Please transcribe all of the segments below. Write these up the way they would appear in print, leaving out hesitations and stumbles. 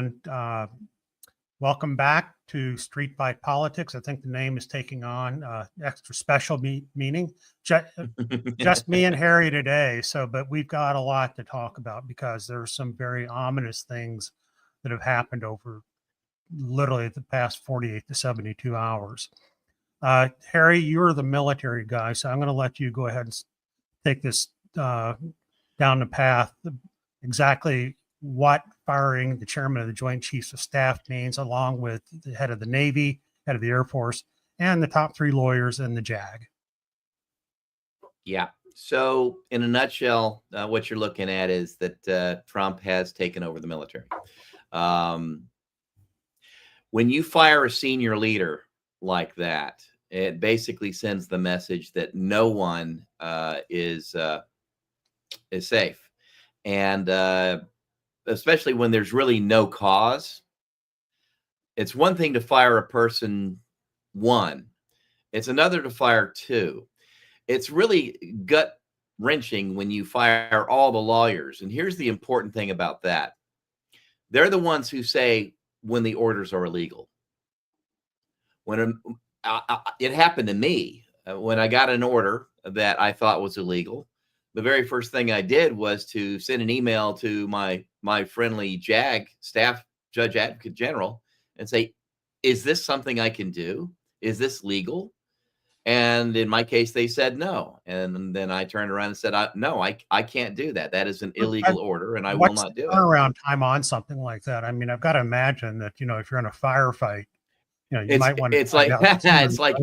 and welcome back to Street Fight Politics. I think the name is taking on extra special meaning. Just me and Harry today. But we've got a lot to talk about because there are some very ominous things that have happened over literally the past 48 to 72 hours. Harry, you're the military guy, so I'm going to let you go ahead and take this down the path. Exactly what firing the chairman of the Joint Chiefs of Staff means, along with the head of the Navy, head of the Air Force, and the top three lawyers in the JAG. Yeah. So in a nutshell, what you're looking at is that Trump has taken over the military. When you fire a senior leader like that, it basically sends the message that no one is safe. And especially when there's really no cause. It's one thing to fire a person, one. It's another to fire two. It's really gut wrenching when you fire all the lawyers. And here's the important thing about that. They're the ones who say when the orders are illegal. When it happened to me, when I got an order that I thought was illegal, the very first thing I did was to send an email to my friendly JAG staff judge advocate general and say, is this something I can do? Is this legal? And in my case, they said no. And then I turned around and said, no, I can't do that. That is an illegal order, and I will not do it. Turnaround time on something like that? I mean, I've got to imagine that, if you're in a firefight, you might want to. It's like, it's like,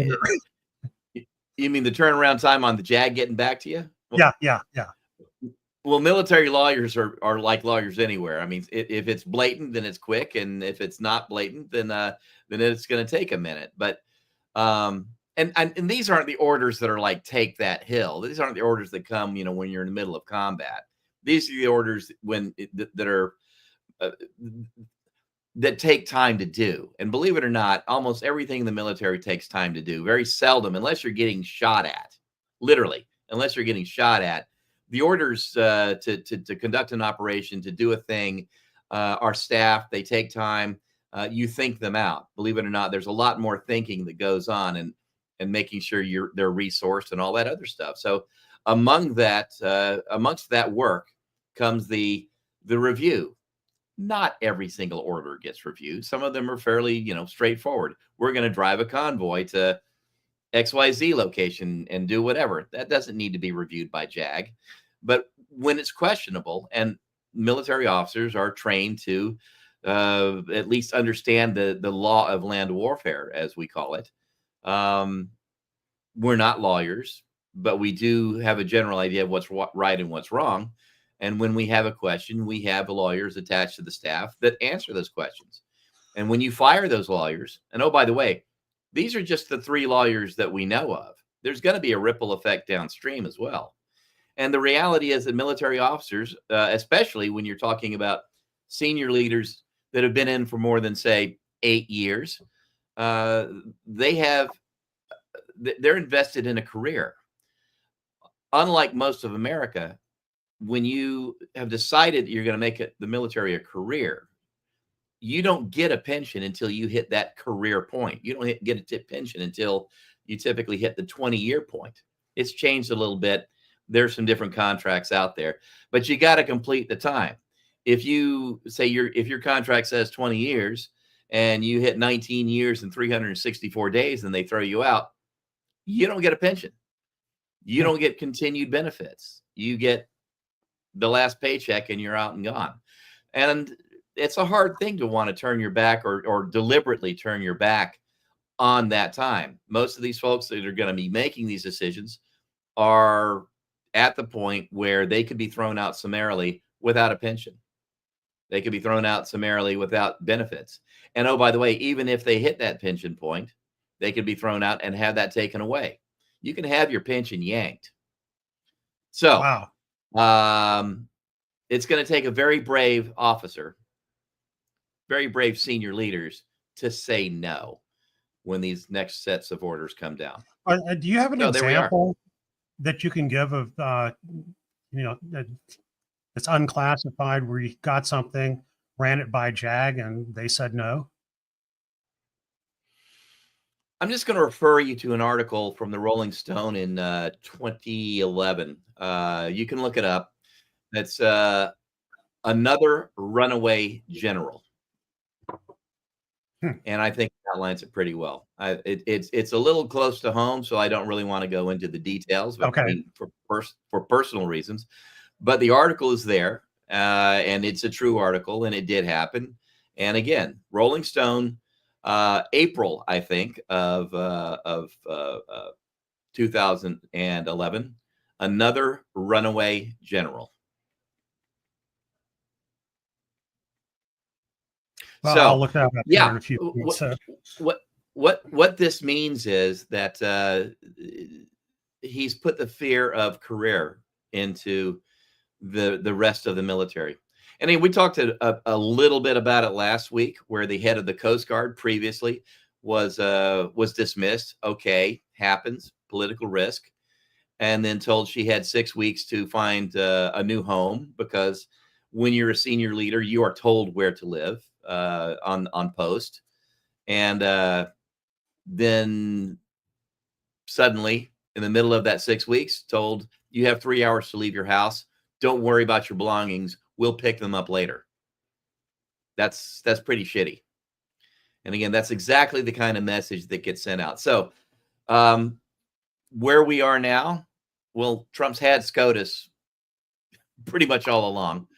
you mean the turnaround time on the JAG getting back to you? Well, yeah. Well, military lawyers are like lawyers anywhere. I mean, if it's blatant, then it's quick, and if it's not blatant, then it's going to take a minute. But and these aren't the orders that are like take that hill. These aren't the orders that come, when you're in the middle of combat. These are the orders that take time to do. And believe it or not, almost everything in the military takes time to do. Very seldom, unless you're getting shot at, literally. Unless you're getting shot at, the orders to conduct an operation, to do a thing, are staffed. They take time. You think them out. Believe it or not, there's a lot more thinking that goes on and making sure they're resourced and all that other stuff. So amongst that work comes the review. Not every single order gets reviewed. Some of them are fairly, straightforward. We're going to drive a convoy to XYZ location and do whatever. That doesn't need to be reviewed by JAG. But when it's questionable, and military officers are trained to at least understand the law of land warfare, as we call it. We're not lawyers, but we do have a general idea of what's right and what's wrong. And when we have a question, we have lawyers attached to the staff that answer those questions. And when you fire those lawyers, and oh, by the way, these are just the three lawyers that we know of. There's going to be a ripple effect downstream as well. And the reality is that military officers, especially when you're talking about senior leaders that have been in for more than, say, 8 years, they're invested in a career. Unlike most of America, when you have decided you're going to make the military a career, you don't get a pension until you hit that career point. You don't get a pension until you typically hit the 20-year point. It's changed a little bit. There's some different contracts out there, but you got to complete the time. If you say if your contract says 20 years and you hit 19 years and 364 days and they throw you out, you don't get a pension. You don't get continued benefits. You get the last paycheck and you're out and gone. And it's a hard thing to want to turn your back or deliberately turn your back on that time. Most of these folks that are going to be making these decisions are at the point where they could be thrown out summarily without a pension. They could be thrown out summarily without benefits. And oh, by the way, even if they hit that pension point, they could be thrown out and have that taken away. You can have your pension yanked. So, wow. It's going to take a very brave officer, very brave senior leaders to say no when these next sets of orders come down. Do you have an example that you can give of, it's unclassified, where you got something ran it by JAG and they said no? I'm just going to refer you to an article from the Rolling Stone in 2011. You can look it up. It's another runaway general. And I think it outlines it pretty well. It's a little close to home, so I don't really want to go into the details, but Okay. I mean, for personal reasons. But the article is there, and it's a true article, and it did happen. And again, Rolling Stone, April, I think, of 2011, another runaway general. Well, So, I'll look that up here yeah, in a few minutes. what this means is that he's put the fear of career into the rest of the military. And we talked a little bit about it last week, where the head of the Coast Guard previously was dismissed. Okay, happens, political risk, and then told she had 6 weeks to find a new home, because when you're a senior leader, you are told where to live on post. And then suddenly, in the middle of that 6 weeks, told you have 3 hours to leave your house. Don't worry about your belongings. We'll pick them up later. That's pretty shitty. And again, that's exactly the kind of message that gets sent out. So where we are now, well, Trump's had SCOTUS pretty much all along.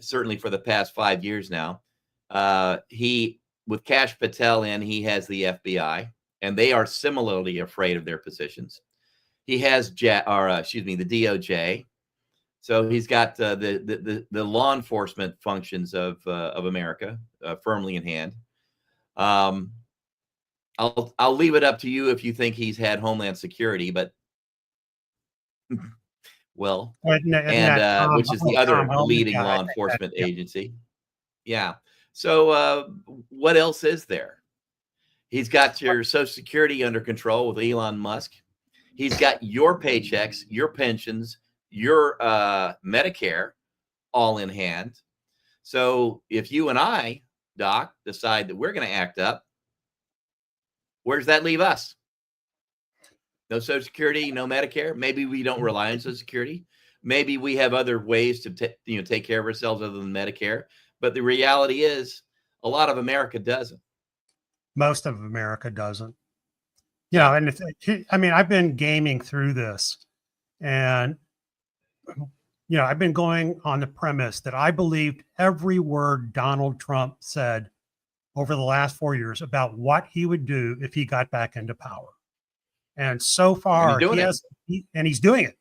Certainly for the past 5 years now. He, with Kash Patel in, he has the FBI, and they are similarly afraid of their positions. He has the DOJ. So he's got the law enforcement functions of America firmly in hand. I'll leave it up to you if you think he's had Homeland Security, but well, and which is the other leading law enforcement agency. Yeah. So what else is there? He's got your Social Security under control with Elon Musk. He's got your paychecks, your pensions, your Medicare all in hand. So if you and I, Doc, decide that we're going to act up, where does that leave us? No Social Security, no Medicare. Maybe we don't rely on Social Security. Maybe we have other ways to take care of ourselves other than Medicare. But the reality is, a lot of America doesn't. Most of America doesn't. You know, and I mean, I've been gaming through this, and you know, I've been going on the premise that I believed every word Donald Trump said over the last 4 years about what he would do if he got back into power. And so far, he's doing it.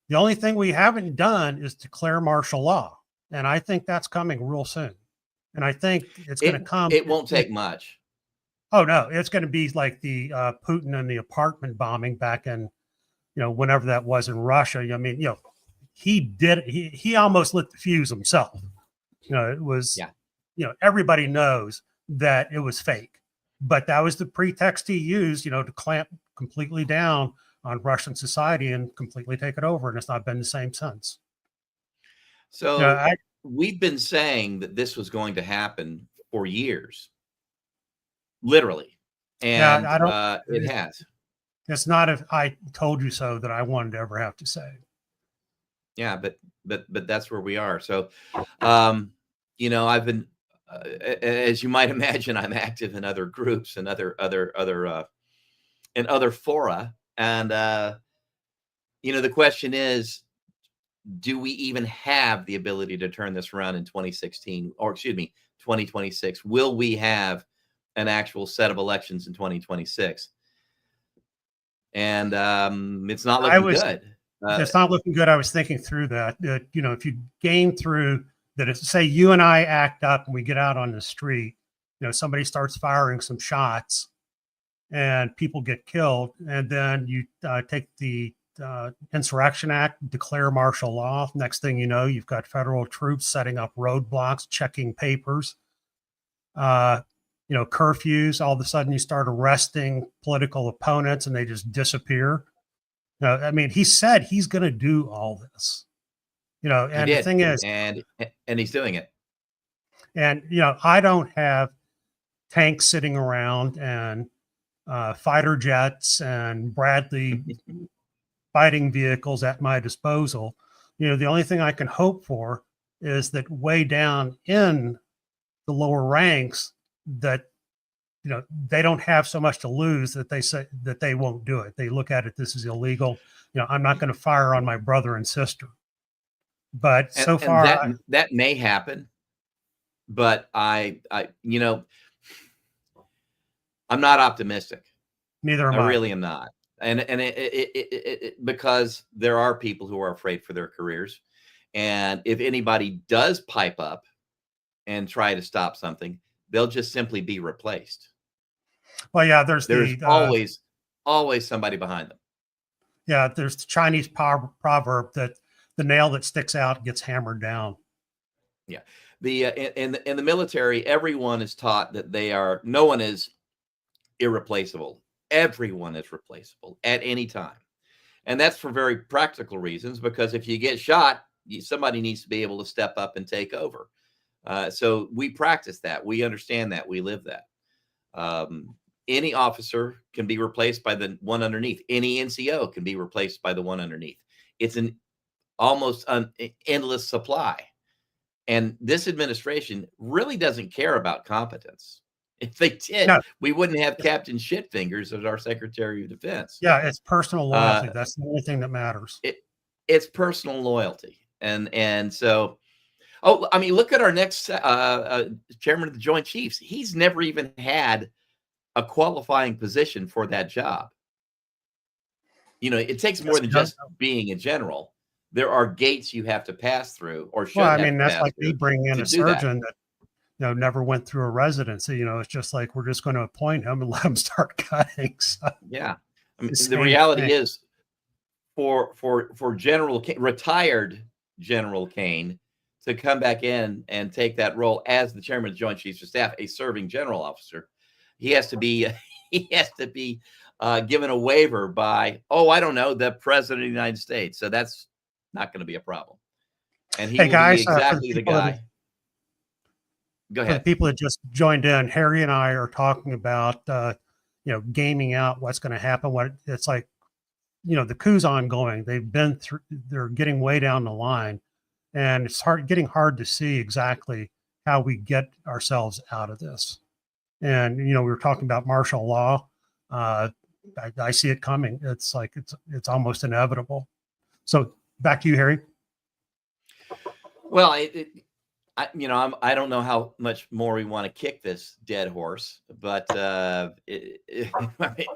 The only thing we haven't done is declare martial law. And I think that's coming real soon. And I think it's going to come. It won't take much. Oh, no, it's going to be like the Putin and the apartment bombing back in, you know, whenever that was in Russia. I mean, you know, he almost lit the fuse himself. You know, it was, you know, everybody knows that it was fake, but that was the pretext he used, you know, to clamp completely down on Russian society and completely take it over. And it's not been the same since. So we've been saying that this was going to happen for years, literally. And it has. It's not if I told you so that I wanted to ever have to say. Yeah, but that's where we are. So, you know, I've been, as you might imagine, I'm active in other groups and other fora. And, you know, the question is, do we even have the ability to turn this around in 2026? Will we have an actual set of elections in 2026? And it's not looking good. It's not looking good. I was thinking through that, you know, if you game through that, if say you and I act up and we get out on the street, you know, somebody starts firing some shots and people get killed, and then you take the Insurrection Act, declare martial law. Next thing you know, you've got federal troops setting up roadblocks, checking papers, you know, curfews. All of a sudden you start arresting political opponents and they just disappear. You know, I mean, he said he's going to do all this, you know, and the thing is, and he's doing it. And, I don't have tanks sitting around and fighter jets and Bradley fighting vehicles at my disposal. The only thing I can hope for is that way down in the lower ranks that they don't have so much to lose that they say that they won't do it. They look at it, this is illegal. I'm not going to fire on my brother and sister. But so And far, that may happen, but I'm not optimistic. neither I am I. really am not. And because there are people who are afraid for their careers. And if anybody does pipe up and try to stop something, they'll just simply be replaced. Well, yeah, there's There's the always somebody behind them. yeah, there's the Chinese proverb that the nail that sticks out gets hammered down. Yeah. In the military, everyone is taught that no one is irreplaceable. Everyone is replaceable at any time. And that's for very practical reasons, because if you get shot, somebody needs to be able to step up and take over. So we practice that. We understand that. We live that. Any officer can be replaced by the one underneath. Any NCO can be replaced by the one underneath. It's an almost an endless supply. And this administration really doesn't care about competence. If they did, No, we wouldn't have Captain Shitfingers as our Secretary of Defense. yeah, it's personal loyalty. Uh, That's the only thing that matters. it's personal loyalty, and so. Oh, I mean, look at our next chairman of the Joint Chiefs. He's never even had a qualifying position for that job. It takes more Yes, than it does. just being a general. There are gates you have to pass through, or Well, should I have mean, to that's pass like me through bringing in to a do that. surgeon that never went through a residency. It's just like we're just going to appoint him and let him start cutting. So Yeah, I the mean, the same thing. reality is, for retired General Kane to come back in and take that role as the chairman of the Joint Chiefs of Staff, a serving general officer, he has to be given a waiver by, I don't know, the president of the United States. So that's not going to be a problem, and he Hey will be guys, exactly the guy. Go for the ahead. people that just joined in, Harry and I are talking about gaming out what's going to happen. What it's like, the coup's ongoing. They've been through. They're getting way down the line, and it's getting hard to see exactly how we get ourselves out of this. And we were talking about martial law. I see it coming. It's like it's almost inevitable. So back to you, Harry. Well, I don't know how much more we want to kick this dead horse, but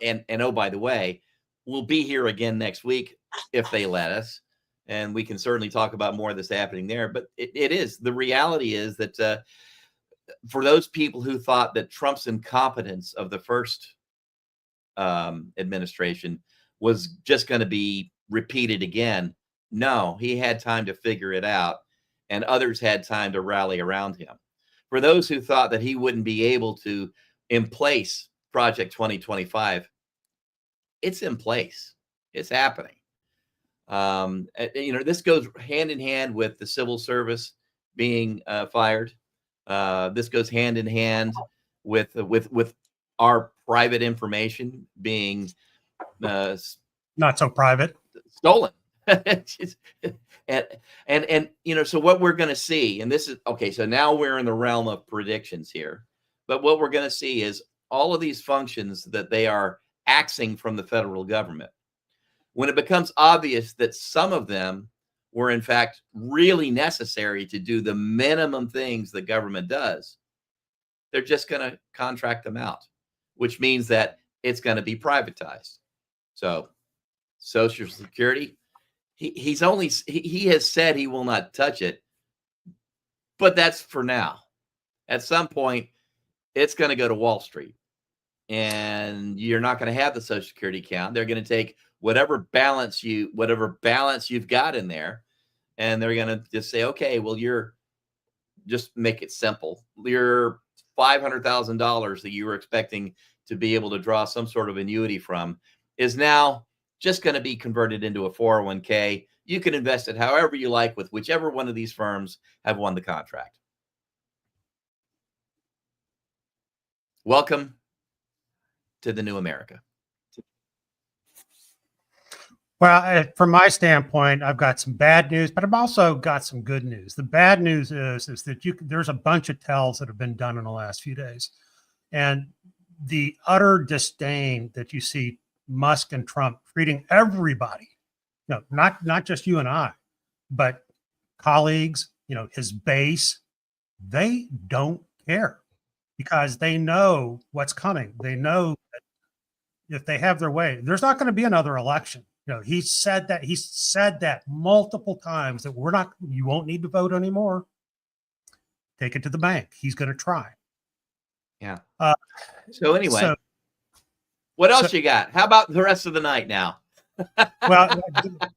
and oh, by the way, we'll be here again next week if they let us, and we can certainly talk about more of this happening there. But it is, the reality is that for those people who thought that Trump's incompetence of the first administration was just going to be repeated again, no, he had time to figure it out, and others had time to rally around him. For those who thought that he wouldn't be able to emplace Project 2025, it's in place. It's happening. This goes hand in hand with the civil service being fired. This goes hand in hand with our private information being Not so private. stolen. and so what we're going to see, and this is okay, so now we're in the realm of predictions here, but what we're going to see is all of these functions that they are axing from the federal government, when it becomes obvious that some of them were in fact really necessary to do the minimum things the government does, they're just going to contract them out, which means that it's going to be privatized. So Social Security, he has said he will not touch it, but that's for now. At some point, it's going to go to Wall Street, and you're not going to have the Social Security account. They're going to take whatever balance you've got in there, and they're going to just say, okay, well, just make it simple. Your $500,000 that you were expecting to be able to draw some sort of annuity from is now just going to be converted into a 401k. You can invest it however you like with whichever one of these firms have won the contract. Welcome to the new America. Well, from my standpoint, I've got some bad news, but I've also got some good news. The bad news is that there's a bunch of tells that have been done in the last few days, and the utter disdain that you see Musk and Trump treating everybody, not just you and I, but colleagues, his base, they don't care because they know what's coming. They know that if they have their way, there's not going to be another election. He said that multiple times that you won't need to vote anymore. Take it to the bank. He's going to try. Yeah. So anyway, what else you got? How about the rest of the night now? Well,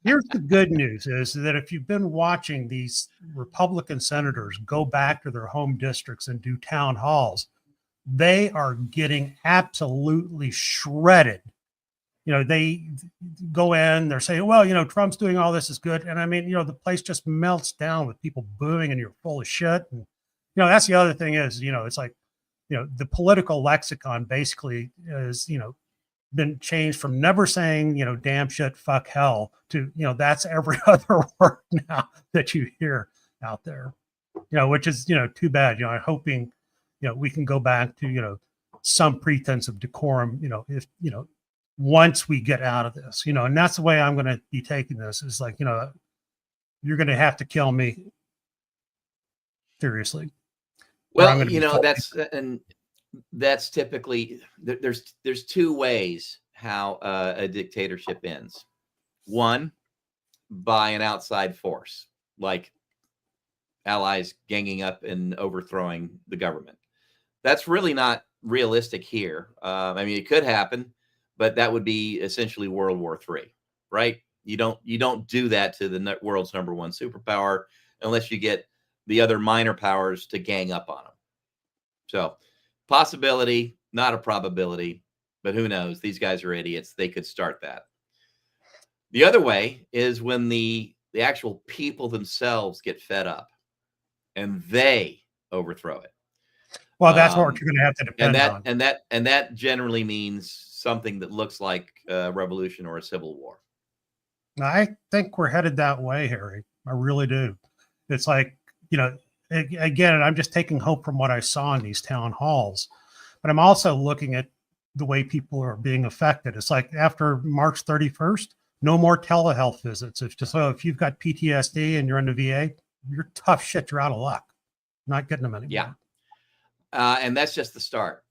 here's the good news is that if you've been watching these Republican senators go back to their home districts and do town halls, they are getting absolutely shredded. They go in, they're saying, well, Trump's doing all this is good. And I mean, the place just melts down with people booing and you're full of shit. And, that's the other thing is, it's like, the political lexicon basically is, been changed from never saying, damn shit, fuck hell to, that's every other word now that you hear out there, which is, too bad. I'm hoping, we can go back to, some pretense of decorum, if, once we get out of this, and that's the way I'm going to be taking this is like, you're going to have to kill me. Seriously. Well, that's typically, there's two ways how a dictatorship ends. One, by an outside force, like allies ganging up and overthrowing the government. That's really not realistic here. I mean, it could happen, but that would be essentially World War III, right? You don't do that to the world's number one superpower unless you get the other minor powers to gang up on them. So possibility, not a probability, but who knows? These guys are idiots. They could start that. The other way is when the actual people themselves get fed up and they overthrow it. Well, that's what you're going to have to depend on. And that generally means something that looks like a revolution or a civil war. I think we're headed that way, Harry. I really do. It's like, again, I'm just taking hope from what I saw in these town halls, but I'm also looking at the way people are being affected. It's like after March 31st, no more telehealth visits. If you've got PTSD and you're in the VA, you're tough shit. You're out of luck. Not getting them anymore. Yeah. And that's just the start.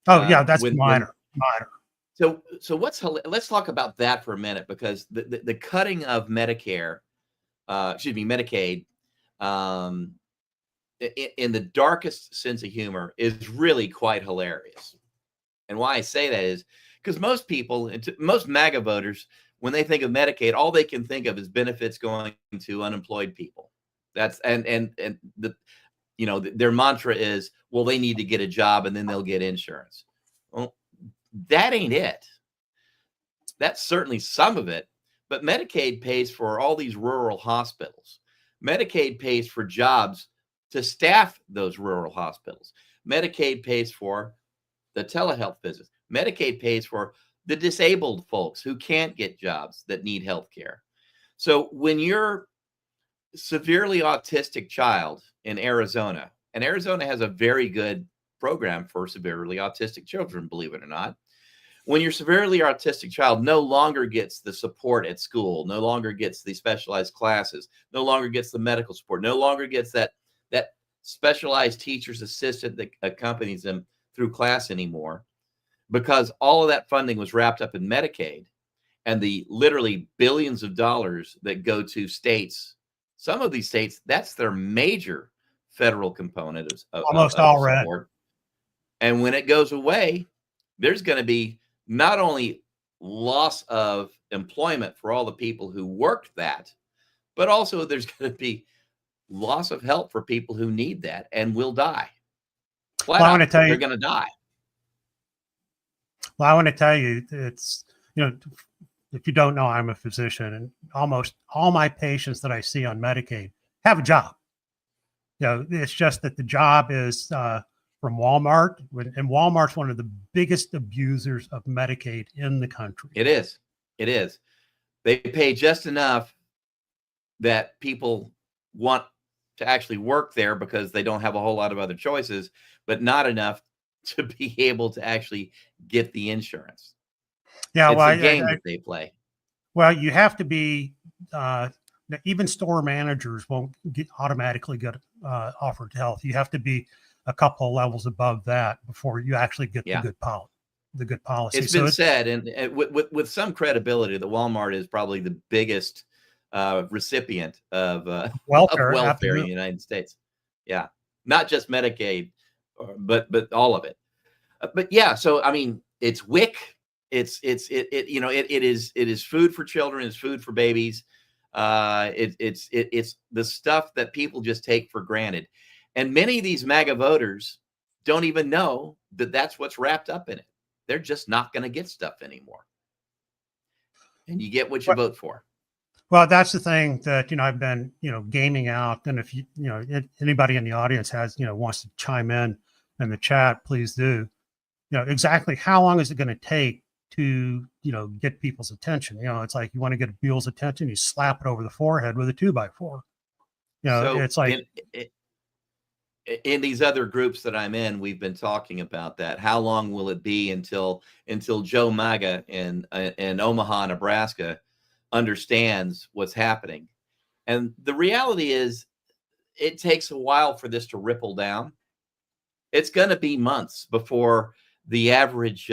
Oh yeah, that's minor. So let's talk about that for a minute, because the cutting of Medicaid, in the darkest sense of humor is really quite hilarious. And why I say that is because most people, most MAGA voters, when they think of Medicaid, all they can think of is benefits going to unemployed people. That's and their mantra is, well, they need to get a job and then they'll get insurance. Well, that ain't it. That's certainly some of it, but Medicaid pays for all these rural hospitals. Medicaid pays for jobs to staff those rural hospitals. Medicaid pays for the telehealth visits. Medicaid pays for the disabled folks who can't get jobs that need health care. So when you're severely autistic child in Arizona, and Arizona has a very good program for severely autistic children, believe it or not. When your severely autistic child no longer gets the support at school, no longer gets the specialized classes, no longer gets the medical support, no longer gets that specialized teacher's assistant that accompanies them through class anymore, because all of that funding was wrapped up in Medicaid and the literally billions of dollars that go to states. Some of these states, that's their major federal component of almost all red. And when it goes away, there's going to be not only loss of employment for all the people who worked that, but also there's going to be loss of help for people who need that and will die. Well, I want to tell you, they're going to die. Well, I want to tell you, it's, if you don't know, I'm a physician, and almost all my patients that I see on Medicaid have a job. It's just that the job is from Walmart, and Walmart's one of the biggest abusers of Medicaid in the country. It is. It is. They pay just enough that people want to actually work there because they don't have a whole lot of other choices, but not enough to be able to actually get the insurance. Yeah, It's well, a game that they play. well, you have to be. Even store managers won't automatically get offered health. You have to be a couple of levels above that before you actually get Yeah. the good policy. It's been said, and with some credibility, that Walmart is probably the biggest recipient of welfare in the United States. Yeah, not just Medicaid, but all of it. But yeah, so I mean, it's WIC. It is food for children. It's food for babies. It's the stuff that people just take for granted, and many of these MAGA voters don't even know that that's what's wrapped up in it. They're just not going to get stuff anymore, and you get what you vote for. Well, that's the thing that I've been gaming out, and if anybody in the audience has wants to chime in the chat, please do. Exactly how long is it going to take to get people's attention? It's like you want to get Bill's attention, you slap it over the forehead with a 2x4. So it's like in these other groups that I'm in, we've been talking about that. How long will it be until Joe MAGA in Omaha, Nebraska, understands what's happening? And the reality is, it takes a while for this to ripple down. It's going to be months before the average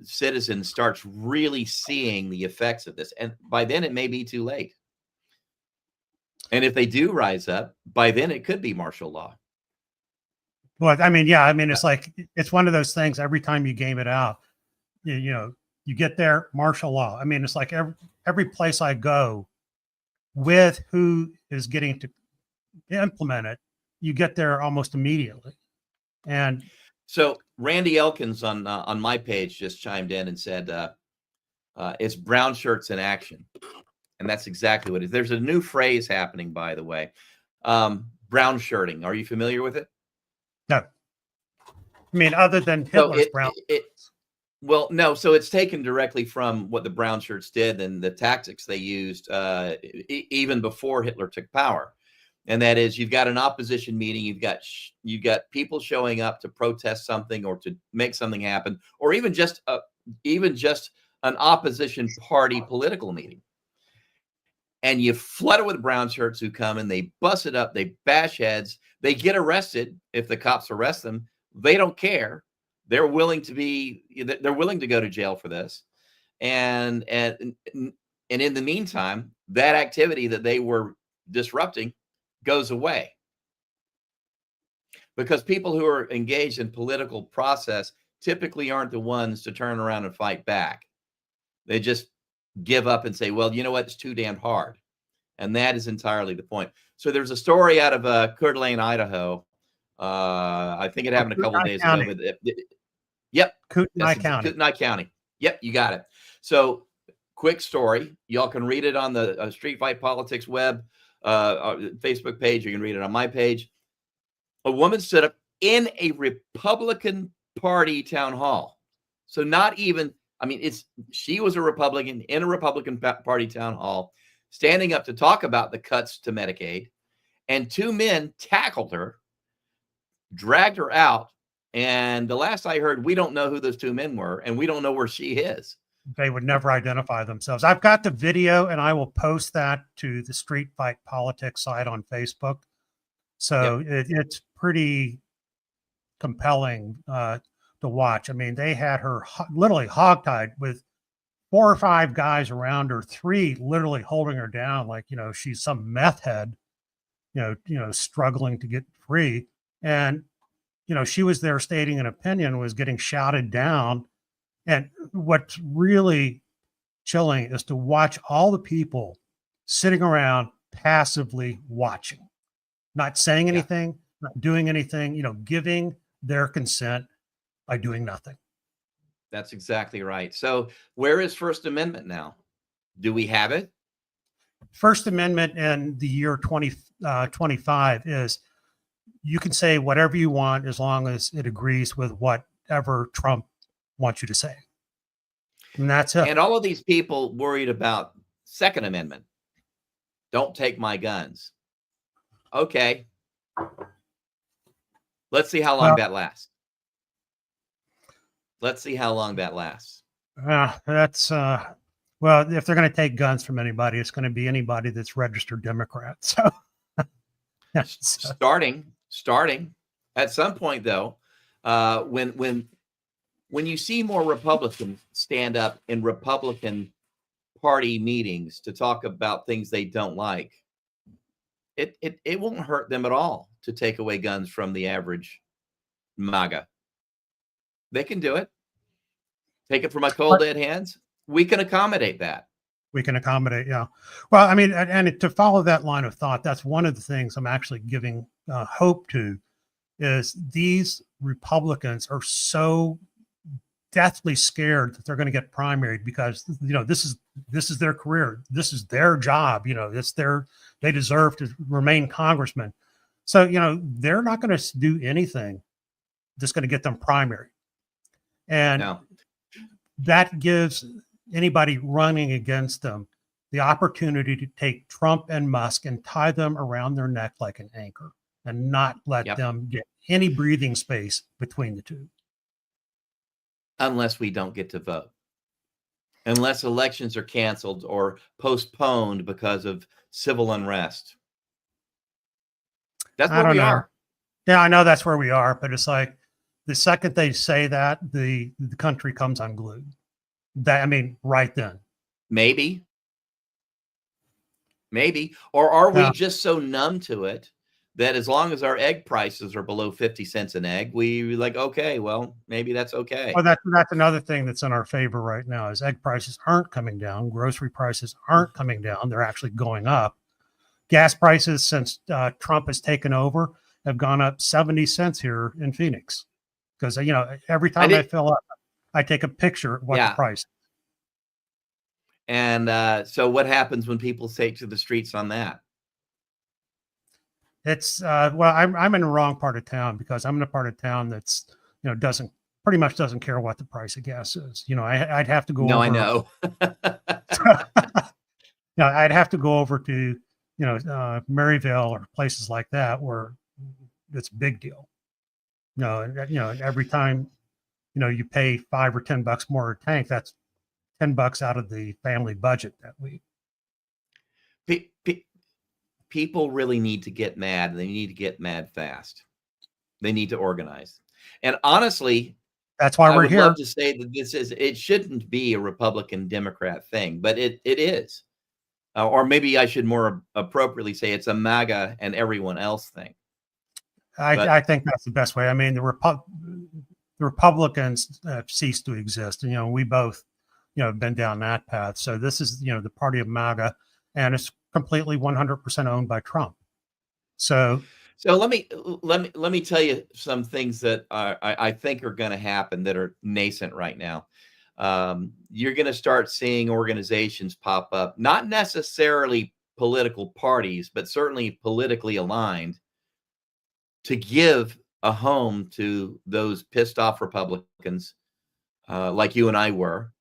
citizen starts really seeing the effects of this, and by then it may be too late. And if they do rise up, by then it could be martial law. Well, I mean, yeah, I mean, it's like it's one of those things. Every time you game it out, you get there, martial law. I mean, it's like every place I go with who is getting to implement it, you get there almost immediately. And so Randy Elkins on my page just chimed in and said, it's brown shirts in action. And that's exactly what it is. There's a new phrase happening, by the way. Brown shirting. Are you familiar with it? No. I mean, other than Hitler's brown. Well, no. So it's taken directly from what the brown shirts did and the tactics they used even before Hitler took power. And that is, you've got an opposition meeting, you've got people showing up to protest something or to make something happen, or even just an opposition party political meeting. And you flood it with brown shirts who come and they bust it up, they bash heads, they get arrested. If the cops arrest them, they don't care. They're willing to go to jail for this. And in the meantime, that activity that they were disrupting goes away, because people who are engaged in political process typically aren't the ones to turn around and fight back. They just give up and say, well, you know what, it's too damn hard. And that is entirely the point. So there's a story out of Coeur d'Alene, Idaho. I think it happened a couple of days ago. But yep. Kootenai County. Yep, you got it. So quick story. Y'all can read it on the Street Fight Politics web Facebook page. You can read it on my page. A woman stood up in a Republican Party town hall. So not even, I mean, she was a Republican in a Republican Party town hall, standing up to talk about the cuts to Medicaid, and two men tackled her, dragged her out, and the last I heard, we don't know who those two men were, and we don't know where she is. They would never identify themselves. I've got the video, and I will post that to the Street Fight Politics site on Facebook. So it's pretty compelling to watch. I mean, they had her literally hogtied with 4 or 5 guys around her, 3 literally holding her down like, she's some meth head, struggling to get free. And, she was there stating an opinion, was getting shouted down. And what's really chilling is to watch all the people sitting around passively watching, not saying anything, not doing anything, giving their consent by doing nothing. That's exactly right. So where is First Amendment now? Do we have it? First Amendment in the year 2025 is you can say whatever you want as long as it agrees with whatever Trump wants you to say. And that's it. And all of these people worried about Second Amendment. Don't take my guns. Okay. Let's see how long Well, that lasts. Let's see how long that lasts. that's well, if they're going to take guns from anybody, it's going to be anybody that's registered Democrat. So, Starting at some point, though, when you see more Republicans stand up in Republican Party meetings to talk about things they don't like, it won't hurt them at all to take away guns from the average MAGA. They can do it. Take it from my cold dead hands. We can accommodate that. We can accommodate, yeah. Well, I mean, and to follow that line of thought, that's one of the things I'm actually giving hope to, is these Republicans are so deathly scared that they're going to get primaried because, you know, this is their career, this is their job, you know, they deserve to remain congressmen. So, you know, they're not going to do anything that's going to get them primary, and No. that gives anybody running against them the opportunity to take Trump and Musk and tie them around their neck like an anchor and not let them get any breathing space between the two. Unless we don't get to vote. Unless elections are canceled or postponed because of civil unrest. That's where we are. Yeah, I know that's where we are, but it's like the second they say that, the country comes unglued. That, I mean, right then. Maybe. Or are we just so numb to it that as long as our egg prices are below 50 cents an egg, we like, okay, well, maybe that's okay. Well, that's another thing that's in our favor right now is egg prices aren't coming down. Grocery prices aren't coming down. They're actually going up. Gas prices, since Trump has taken over, have gone up 70 cents here in Phoenix. Because, you know, every time I fill up, I take a picture of what the price is. And so what happens when people take to the streets on that? It's well, I'm in the wrong part of town because I'm in a part of town that's, you know, pretty much doesn't care what the price of gas is. You know, I'd have to go over. I know. Yeah, I'd have to go over to, you know, Maryville or places like that where it's a big deal. You know, every time, you know, you pay $5 or $10 more a tank, that's $10 out of the family budget that week. People really need to get mad, and they need to get mad fast. They need to organize. And honestly, that's why we're here. I would love to say that it shouldn't be a Republican Democrat thing, but it is. Or maybe I should more appropriately say it's a MAGA and everyone else thing. I think that's the best way. I mean, the Republicans have ceased to exist. And, you know, we both, you know, have been down that path. So this is, you know, the party of MAGA, and it's completely 100% owned by Trump. So let me tell you some things that I think are going to happen that are nascent right now. You're going to start seeing organizations pop up, not necessarily political parties, but certainly politically aligned, to give a home to those pissed off Republicans, like you and I were,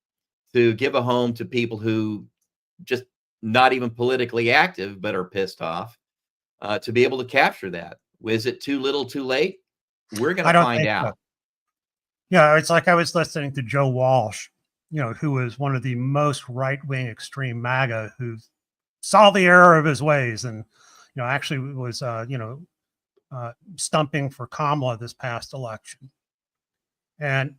to give a home to people who just not even politically active, but are pissed off, to be able to capture that. Is it too little, too late? We're going to find out. So. Yeah, it's like I was listening to Joe Walsh, you know, who was one of the most right-wing extreme MAGA, who saw the error of his ways and, you know, actually was, stumping for Kamala this past election. And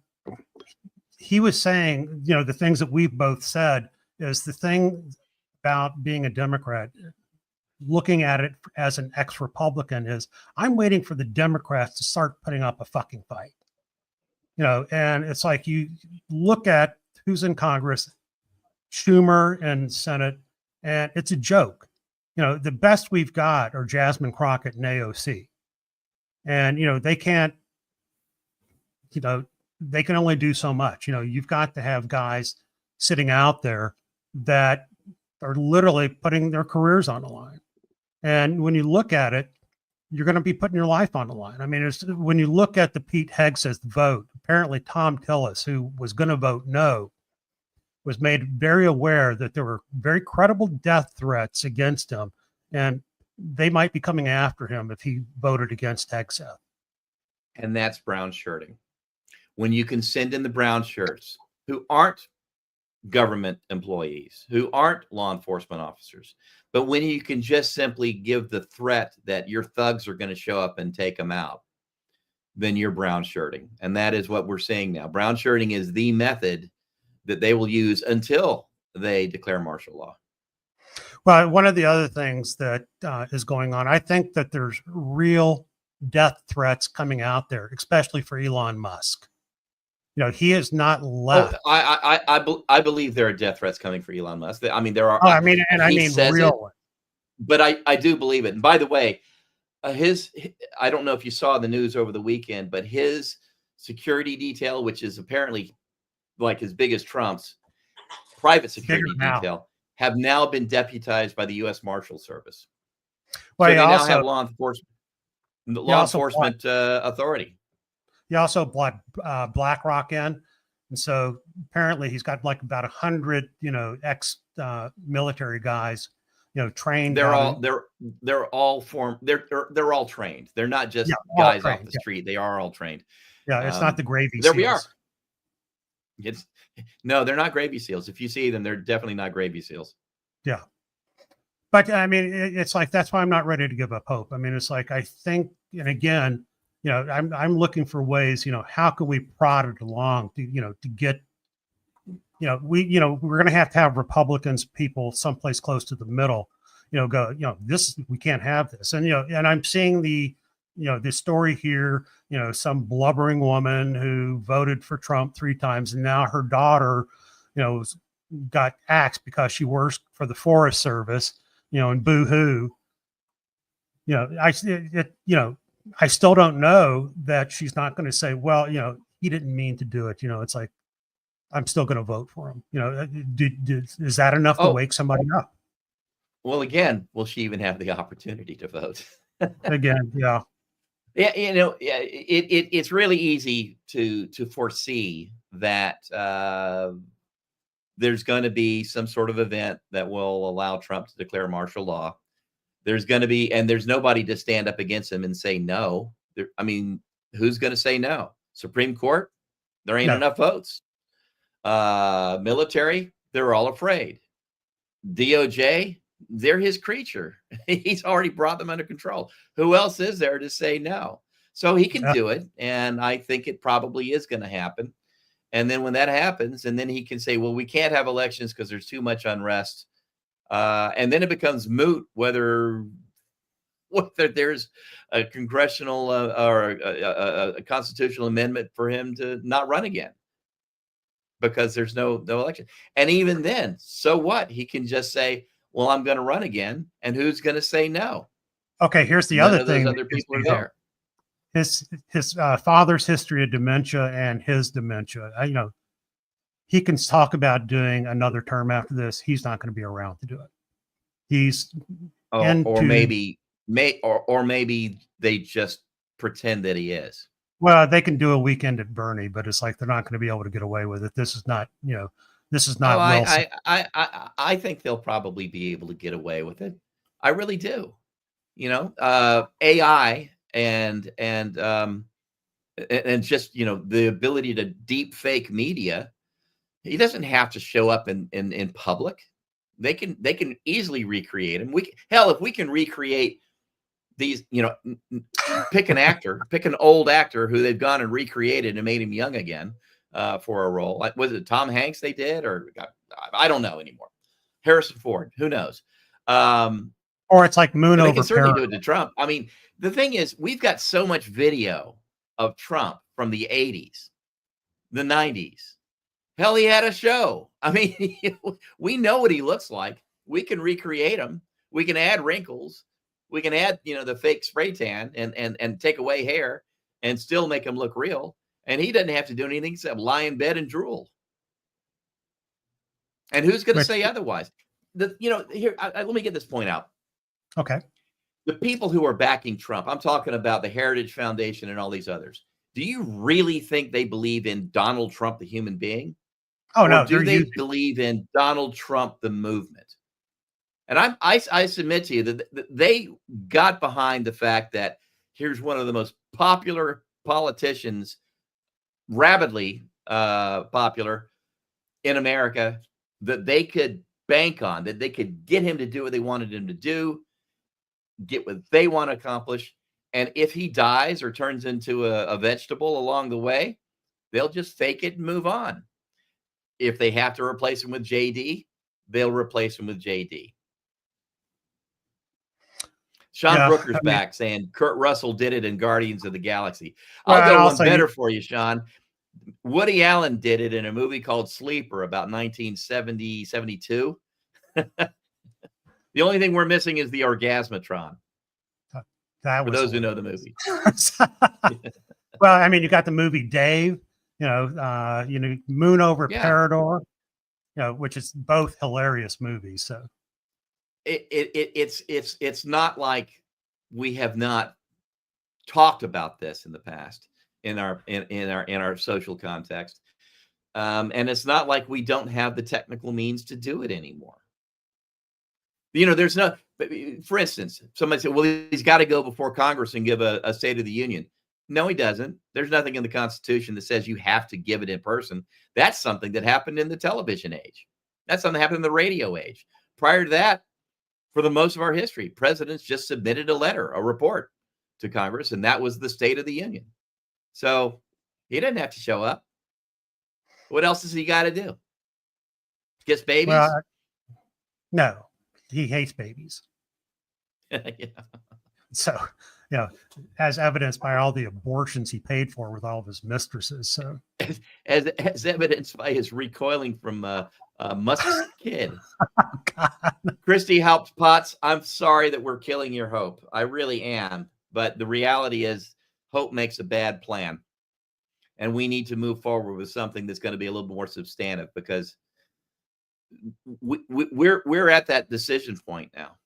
he was saying, you know, the things that we've both said is the thing about being a Democrat, looking at it as an ex-Republican, is I'm waiting for the Democrats to start putting up a fucking fight. You know, and it's like you look at who's in Congress, Schumer and Senate, and it's a joke. You know, the best we've got are Jasmine Crockett and AOC. And, you know, they can't, you know, they can only do so much. You know, you've got to have guys sitting out there that are literally putting their careers on the line. And when you look at it, you're going to be putting your life on the line. I mean, when you look at the Pete Hegseth vote, apparently Tom Tillis, who was going to vote no, was made very aware that there were very credible death threats against him, and they might be coming after him if he voted against Hegseth. And that's brown shirting. When you can send in the brown shirts who aren't government employees, who aren't law enforcement officers, but when you can just simply give the threat that your thugs are going to show up and take them out, then you're brown shirting. And that is what we're seeing now. Brown shirting is the method that they will use until they declare martial law. Well, one of the other things that is going on, I think that there's real death threats coming out there, especially for Elon Musk. You know, he is not left. Oh, I believe there are death threats coming for Elon Musk. I mean, there are. Oh, I mean real ones. But I do believe it. And by the way, I don't know if you saw the news over the weekend, but his security detail, which is apparently like as big as Trump's private security detail, have now been deputized by the U.S. Marshal Service. Well, so they now have law enforcement authority. He also brought BlackRock in, and so apparently he's got like about 100, ex military guys, trained. They're all trained. They're not just guys off the street. They are all trained. Yeah, it's not the gravy there seals. We are. No, they're not gravy seals. If you see them, they're definitely not gravy seals. Yeah. But I mean, it's like, that's why I'm not ready to give up hope. I mean, it's like, I think, and again, I'm looking for ways, how can we prod it along to get, we're going to have Republicans, people someplace close to the middle, go, we can't have this. And, and I'm seeing the story here, some blubbering woman who voted for Trump 3 times, and now her daughter, got axed because she works for the Forest Service, and boo-hoo. I still don't know that she's not going to say, well, he didn't mean to do it. It's like, I'm still going to vote for him. Is that enough to wake somebody up? Well, again, will she even have the opportunity to vote? Again, yeah. Yeah, it's really easy to foresee that there's going to be some sort of event that will allow Trump to declare martial law. There's going to be, and there's nobody to stand up against him and say no. I mean, who's going to say no? Supreme Court? There ain't enough votes. Military? They're all afraid. DOJ? They're his creature. He's already brought them under control. Who else is there to say no? So he can do it. And I think it probably is going to happen. And then when that happens, and then he can say, well, we can't have elections because there's too much unrest. And then it becomes moot whether there's a congressional or a constitutional amendment for him to not run again because there's no election. And even then, so what? He can just say, well, I'm going to run again. And who's going to say no? Okay, here's the other thing. Other people are there. His father's history of dementia and his dementia. He can talk about doing another term after this. He's not going to be around to do it. He's or maybe they just pretend that he is. Well, they can do a weekend at Bernie, but it's like they're not going to be able to get away with it. This is not, this is not. I think they'll probably be able to get away with it. I really do. AI and just the ability to deep fake media. He doesn't have to show up in public. They can easily recreate him. If we can recreate these, pick an old actor who they've gone and recreated and made him young again for a role. Like, was it Tom Hanks they did, or I don't know anymore. Harrison Ford, who knows? Or it's like Moon over. They can certainly do it to Trump. I mean, the thing is, we've got so much video of Trump from the 80s, the 90s. Hell, he had a show. I mean, we know what he looks like. We can recreate him. We can add wrinkles. We can add, the fake spray tan and take away hair and still make him look real. And he doesn't have to do anything except lie in bed and drool. And who's going to say otherwise? Here, let me get this point out. Okay. the people who are backing Trump, I'm talking about the Heritage Foundation and all these others. Do you really think they believe in Donald Trump, the human being? Oh Or no, do they're they using. believe in Donald Trump, the movement? And I submit to you that they got behind the fact that here's one of the most popular politicians, rapidly popular in America, that they could bank on, that they could get him to do what they wanted him to do, get what they want to accomplish. And if he dies or turns into a vegetable along the way, they'll just fake it and move on. If they have to replace him with JD, they'll replace him with JD. Sean Yeah, Brooker's I mean, back saying Kurt Russell did it in Guardians of the Galaxy. well, I'll and go one also better for you, Sean. Woody Allen did it in a movie called Sleeper about 1970, 72. The only thing we're missing is the Orgasmatron, that for was those who know hilarious. the movie. Well, I mean, you got the movie Dave, Moon over Yeah. Parador, which is both hilarious movies. So It's not like we have not talked about this in the past in our social context. And it's not like we don't have the technical means to do it anymore. There's no, for instance, somebody said, well, he's got to go before Congress and give a State of the Union. No, he doesn't. There's nothing in the Constitution that says you have to give it in person. That's something that happened in the television age. That's something that happened in the radio age. Prior to that, for the most of our history, presidents just submitted a letter, a report to Congress, and that was the State of the Union. So he didn't have to show up. What else does he got to do? Kiss babies? well, no, he hates babies. Yeah. So, as evidenced by all the abortions he paid for with all of his mistresses. So, as evidenced by his recoiling from Musk's kid. God. Christy helped Potts. I'm sorry that we're killing your hope. I really am. But the reality is, hope makes a bad plan. And we need to move forward with something that's going to be a little more substantive, because we're at that decision point now.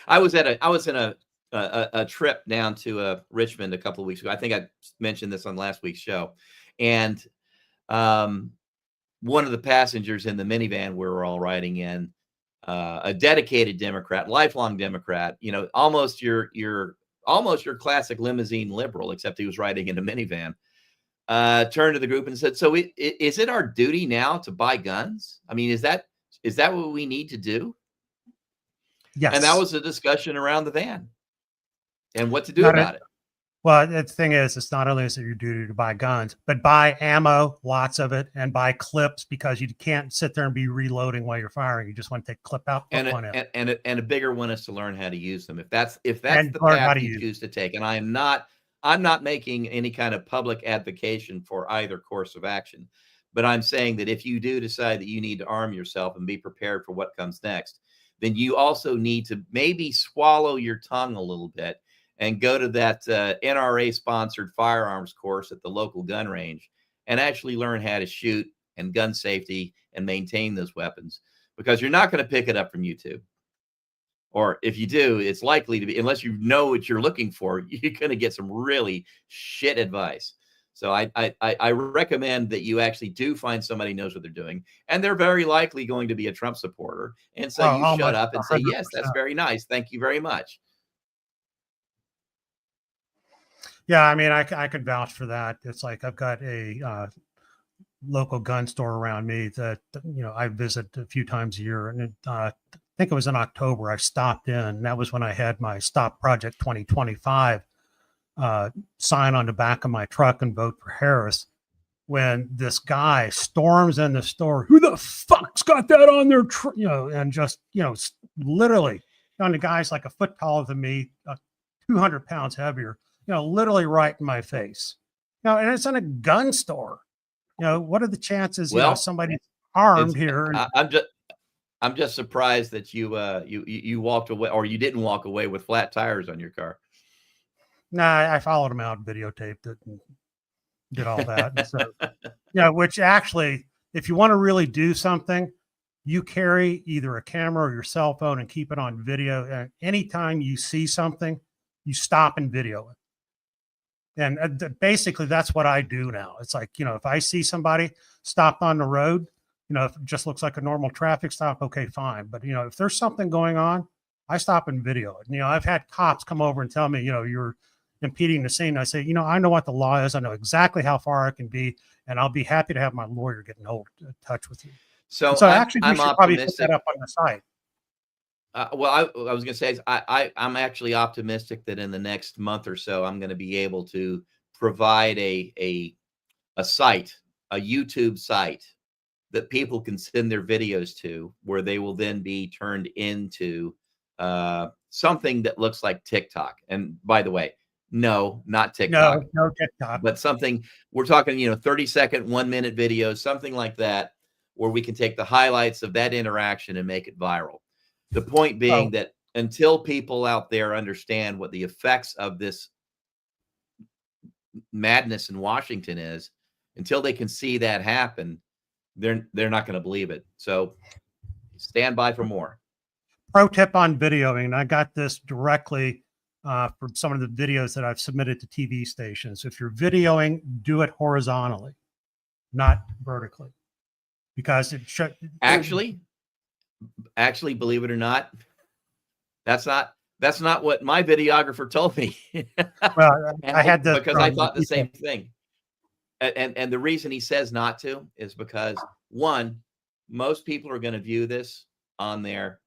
I was in a trip down to Richmond a couple of weeks ago. I think I mentioned this on last week's show, and one of the passengers in the minivan we were all riding in, a dedicated Democrat, lifelong Democrat, almost your classic limousine liberal, except he was riding in a minivan, turned to the group and said, so is it our duty now to buy guns? I mean, is that what we need to do? Yes. And that was a discussion around the van and what to do about it. Well, the thing is, it's not only is it your duty to buy guns, but buy ammo, lots of it, and buy clips, because you can't sit there and be reloading while you're firing. You just want to take a clip out, put one in. And a bigger one is to learn how to use them. If that's the path you choose to take. And I'm not making any kind of public advocacy for either course of action, but I'm saying that if you do decide that you need to arm yourself and be prepared for what comes next, then you also need to maybe swallow your tongue a little bit and go to that NRA-sponsored firearms course at the local gun range and actually learn how to shoot and gun safety and maintain those weapons, because you're not going to pick it up from YouTube. Or if you do, it's likely to be, unless you know what you're looking for, you're going to get some really shit advice. So I recommend that you actually do find somebody who knows what they're doing, and they're very likely going to be a Trump supporter. And so you shut up and say, 100%. Yes, that's very nice. Thank you very much. Yeah, I mean, I could vouch for that. It's like I've got a local gun store around me that I visit a few times a year, and I think it was in October I stopped in. And that was when I had my Stop Project 2025 sign on the back of my truck and vote for Harris. When this guy storms in the store, who the fuck's got that on their and just literally, the guy's like a foot taller than me, 200 pounds heavier, literally right in my face. And it's in a gun store. What are the chances somebody's armed here? I'm just surprised that you walked away, or you didn't walk away with flat tires on your car. Nah, I followed him out, videotaped it, and did all that. And so, which actually, if you want to really do something, you carry either a camera or your cell phone and keep it on video. And anytime you see something, you stop and video it. And basically, that's what I do now. It's like, if I see somebody stop on the road, if it just looks like a normal traffic stop, okay, fine. But, if there's something going on, I stop and video it. I've had cops come over and tell me, you're impeding the scene. I say, I know what the law is. I know exactly how far I can be, and I'll be happy to have my lawyer get in touch with you. So, So actually, we I'm should probably put optimistic. that up on the site. Well, I was going to say, I'm actually optimistic that in the next month or so, I'm going to be able to provide a site, a YouTube site that people can send their videos to, where they will then be turned into something that looks like TikTok. And by the way, no, not TikTok, No TikTok. but something we're talking, 30-second, 1-minute videos, something like that, where we can take the highlights of that interaction and make it viral. The point being Oh, that until people out there understand what the effects of this madness in Washington is, until they can see that happen, they're not going to believe it. So stand by for more. pro tip on videoing. And I got this directly from some of the videos that I've submitted to TV stations. If you're videoing, do it horizontally, not vertically, because it should Actually, believe it or not, that's not what my videographer told me. Well, I had this because I thought the same thing. And the reason he says not to is because, one, most people are going to view this on their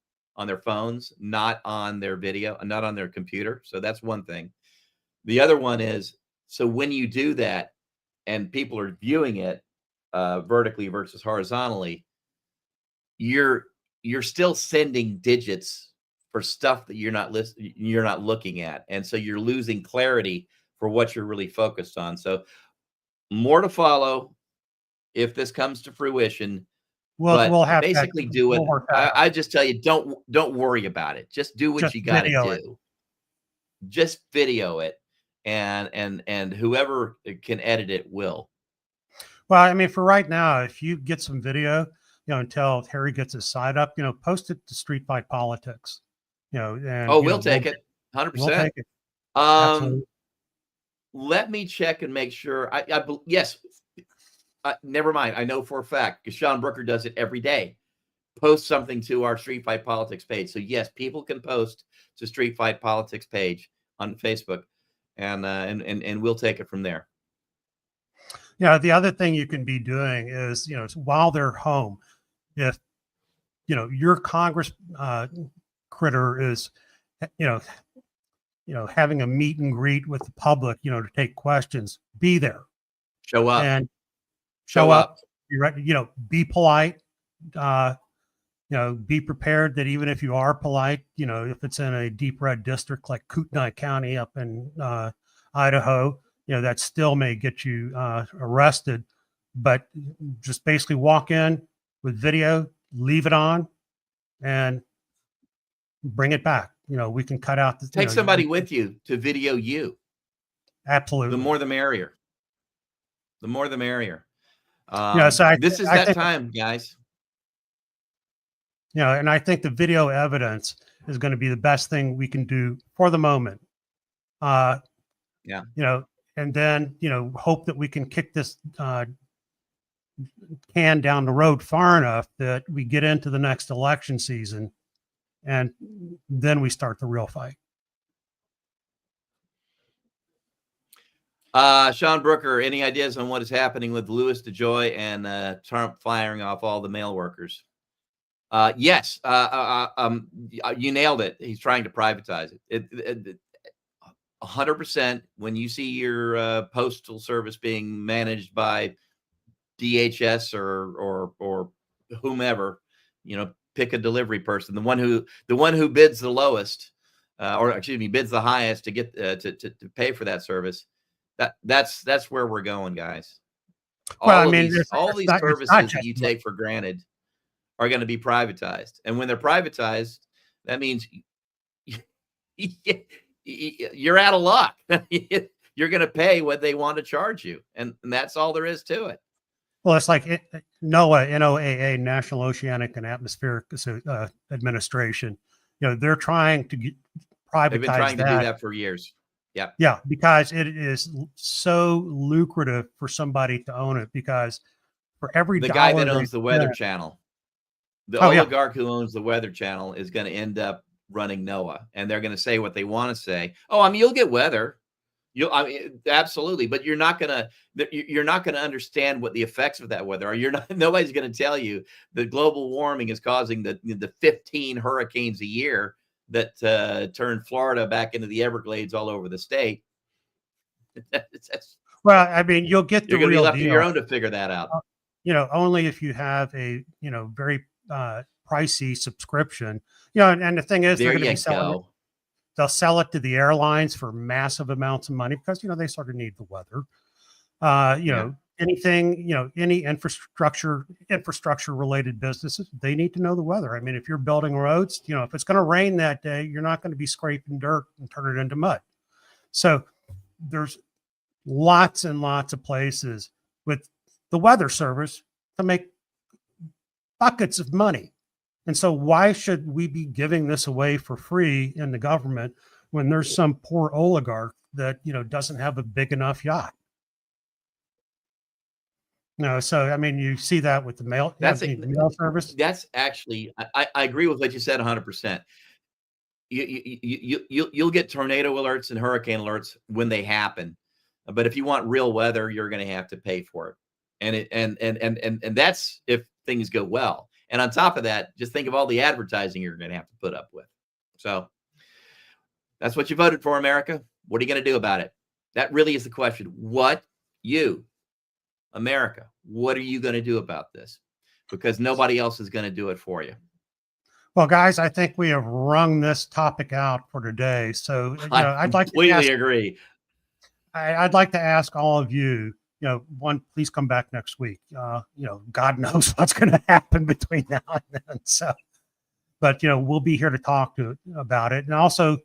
phones, not on their video, not on their computer. So that's one thing. The other one is, so when you do that and people are viewing it vertically versus horizontally, you're still sending digits for stuff that you're not looking at, and so you're losing clarity for what you're really focused on. So more to follow if this comes to fruition. But we'll have basically, that. do it. We'll work that out. I just tell you, don't worry about it. Just do what Just you got to video it. do. Just video it, and whoever can edit it will. Well, I mean, for right now, if you get some video, until Harry gets his side up, post it to Street Fight Politics. And We'll take it, 100%. We'll take it. Absolutely. Let me check and make sure. Yes. Never mind. I know for a fact because Sean Brooker does it every day. Post something to our Street Fight Politics page. So yes, people can post to Street Fight Politics page on Facebook, and we'll take it from there. The other thing you can be doing is, while they're home, if your Congress critter is, having a meet and greet with the public, to take questions, be there. Show up. And show up. Be polite. Be prepared that even if you are polite, if it's in a deep red district like Kootenai County up in Idaho, that still may get you arrested. But just basically walk in with video, leave it on, and bring it back. We can cut out the. Take somebody with you to video you. Absolutely. The more the merrier. The more the merrier. So this is that time, guys. And I think the video evidence is going to be the best thing we can do for the moment. Yeah. And then, hope that we can kick this can down the road far enough that we get into the next election season, and then we start the real fight. Sean Brooker, any ideas on what is happening with Louis DeJoy and Trump firing off all the mail workers? Yes. You nailed it. He's trying to privatize it. 100%. When you see your postal service being managed by DHS or whomever, pick a delivery person, the one who bids the lowest, or excuse me, bids the highest to get to pay for that service. That's where we're going, guys. All these services that you take for granted are going to be privatized, and when they're privatized, that means you're out of luck. You're going to pay what they want to charge you, and that's all there is to it. Well, it's like NOAA, NOAA, National Oceanic and Atmospheric Administration. They're trying to They've been privatize trying to do that. that for years. Yeah. Yeah, because it is so lucrative for somebody to own it. Because for every The guy dollar that they owns the Weather spend, Channel, the oh yeah, oligarch who owns the Weather Channel is going to end up running NOAA, and they're going to say what they want to say. Oh, I mean, you'll get weather. I mean, absolutely, but you're not gonna understand what the effects of that weather are. You're not. Nobody's going to tell you that global warming is causing the 15 hurricanes a year that turned Florida back into the Everglades all over the state. well, I mean, you'll get the You're going to be real left to your deal. own to figure that out. Only if you have a very pricey subscription. And the thing is, they're There going to you be selling it. go. They'll sell it to the airlines for massive amounts of money because they sort of need the weather. Yeah. Anything, any infrastructure related businesses, they need to know the weather. I mean, if you're building roads, if it's going to rain that day, you're not going to be scraping dirt and turn it into mud. So there's lots and lots of places with the weather service to make buckets of money. And so why should we be giving this away for free in the government when there's some poor oligarch that, doesn't have a big enough yacht? No, so I mean, you see that with the mail, That's the mail service. that's actually I agree with what you said 100%. You'll get tornado alerts and hurricane alerts when they happen, but if you want real weather, you're going to have to pay for it, and that's if things go well. And on top of that, just think of all the advertising you're going to have to put up with. So that's what you voted for, America. What are you going to do about it? That really is the question. America, what are you going to do about this? Because nobody else is going to do it for you. Well, guys, I think we have wrung this topic out for today. So, I completely agree. I'd like to ask all of you, one, please come back next week. God knows what's going to happen between now and then. So, but, we'll be here to talk about it. And also,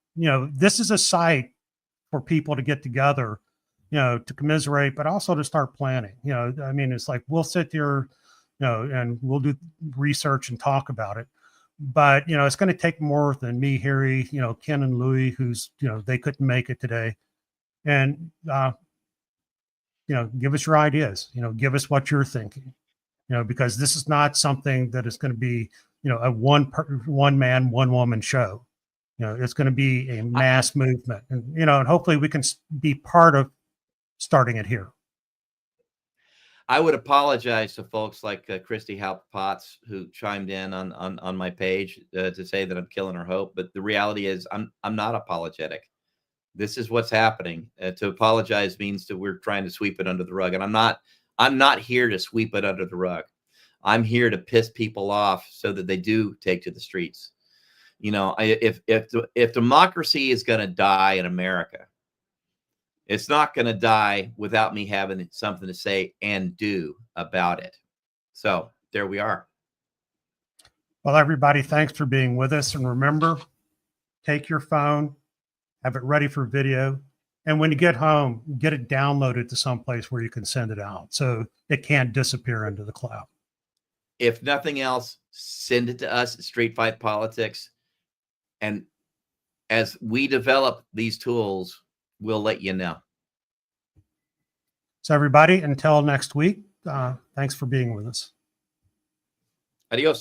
this is a site for people to get together, to commiserate, but also to start planning. I mean, it's like we'll sit here, and we'll do research and talk about it. But it's going to take more than me, Harry, Ken and Louie, who's they couldn't make it today, and give us your ideas. Give us what you're thinking. Because this is not something that is going to be a one man, one woman show. It's going to be a mass movement, and hopefully we can be part of starting it here. I would apologize to folks like Christy Halp Potts, who chimed in on my page to say that I'm killing her hope. But the reality is I'm not apologetic. This is what's happening. To apologize means that we're trying to sweep it under the rug. And I'm not here to sweep it under the rug. I'm here to piss people off so that they do take to the streets. If democracy is going to die in America, it's not going to die without me having something to say and do about it. So there we are. Well, everybody, thanks for being with us. And remember, take your phone, have it ready for video. And when you get home, get it downloaded to someplace where you can send it out so it can't disappear into the cloud. If nothing else, send it to us at Street Fight Politics. And as we develop these tools, we'll let you know. So everybody, until next week, thanks for being with us. Adios.